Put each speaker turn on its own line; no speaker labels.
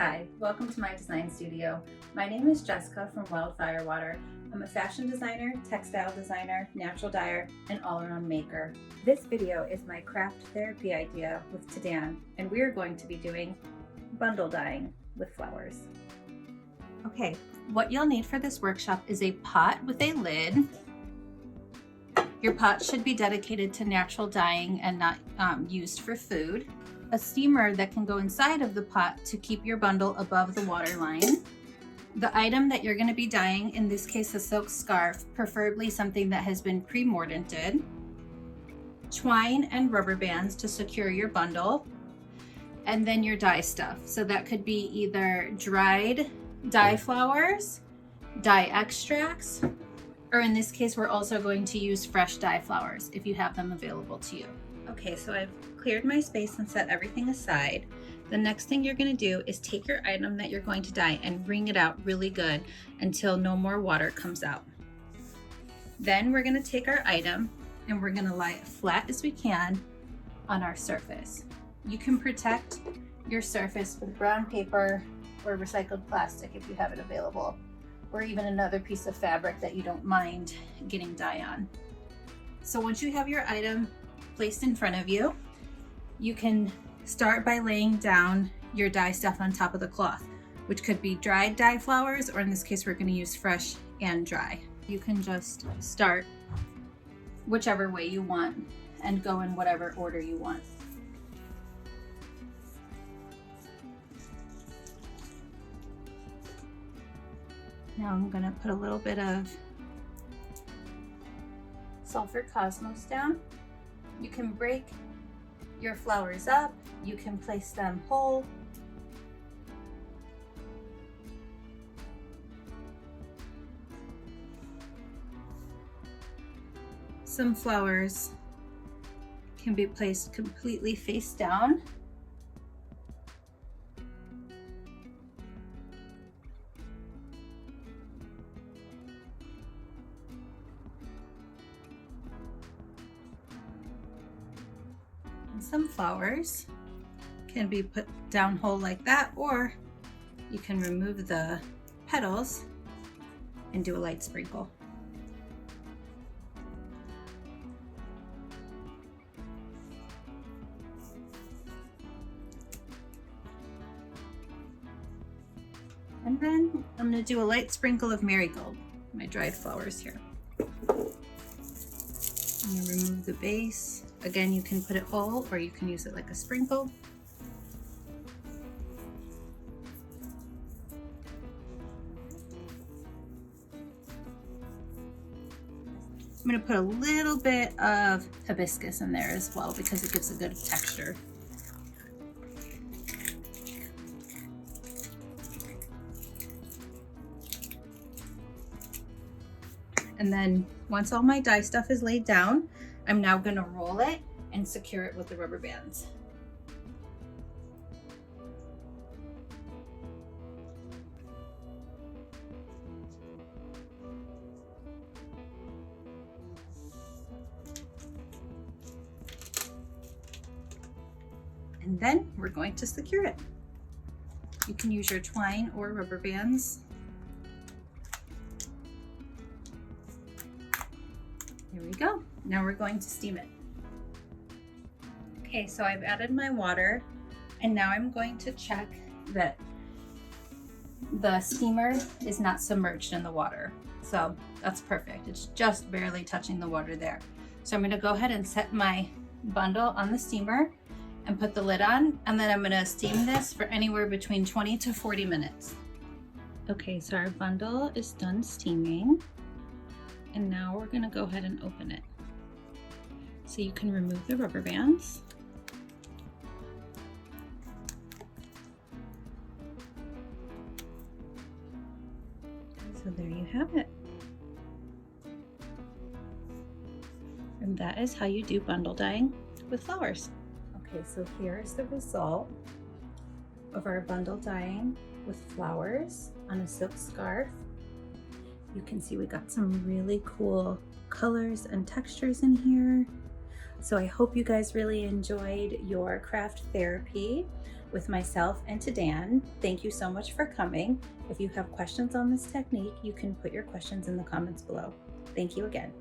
Hi, welcome to my design studio. My name is Jessica from Wildfire Water. I'm a fashion designer, textile designer, natural dyer, and all-around maker. This video is my craft therapy idea with Tadan, and we're going to be doing bundle dyeing with flowers. Okay, what you'll need for this workshop is a pot with a lid. Your pot should be dedicated to natural dyeing and not used for food. A steamer that can go inside of the pot to keep your bundle above the water line. The item that you're going to be dyeing, in this case a silk scarf, preferably something that has been pre-mordanted. Twine and rubber bands to secure your bundle. And then your dye stuff. So that could be either dried dye flowers, dye extracts, or in this case we're also going to use fresh dye flowers if you have them available to you. Okay, so I've cleared my space and set everything aside. The next thing you're going to do is take your item that you're going to dye and wring it out really good until no more water comes out. Then we're going to take our item and we're going to lie it flat as we can on our surface. You can protect your surface with brown paper or recycled plastic if you have it available, or even another piece of fabric that you don't mind getting dye on. So once you have your item placed in front of you, you can start by laying down your dye stuff on top of the cloth, which could be dried dye flowers, or in this case we're going to use fresh and dry. You can just start whichever way you want and go in whatever order you want. Now I'm going to put a little bit of Sulfur Cosmos down. You can break your flowers up, you can place them whole. Some flowers can be placed completely face down. Some flowers can be put down whole like that, or you can remove the petals and do a light sprinkle. And then I'm going to do a light sprinkle of marigold, my dried flowers here. I'm going to remove the base. Again, you can put it whole or you can use it like a sprinkle. I'm going to put a little bit of hibiscus in there as well because it gives a good texture. And then once all my dye stuff is laid down, I'm now going to roll it and secure it with the rubber bands. And then we're going to secure it. You can use your twine or rubber bands. Here we go. Now we're going to steam it. Okay, so I've added my water and now I'm going to check that the steamer is not submerged in the water. So that's perfect. It's just barely touching the water there. So I'm going to go ahead and set my bundle on the steamer and put the lid on, and then I'm going to steam this for anywhere between 20 to 40 minutes. Okay, so our bundle is done steaming. And now we're going to go ahead and open it. So you can remove the rubber bands. So there you have it. And that is how you do bundle dyeing with flowers. Okay, so here is the result of our bundle dyeing with flowers on a silk scarf. You can see we got some really cool colors and textures in here. So I hope you guys really enjoyed your craft therapy. with myself and to Dan. Thank you so much for coming. If you have questions on this technique, you can put your questions in the comments below. Thank you again.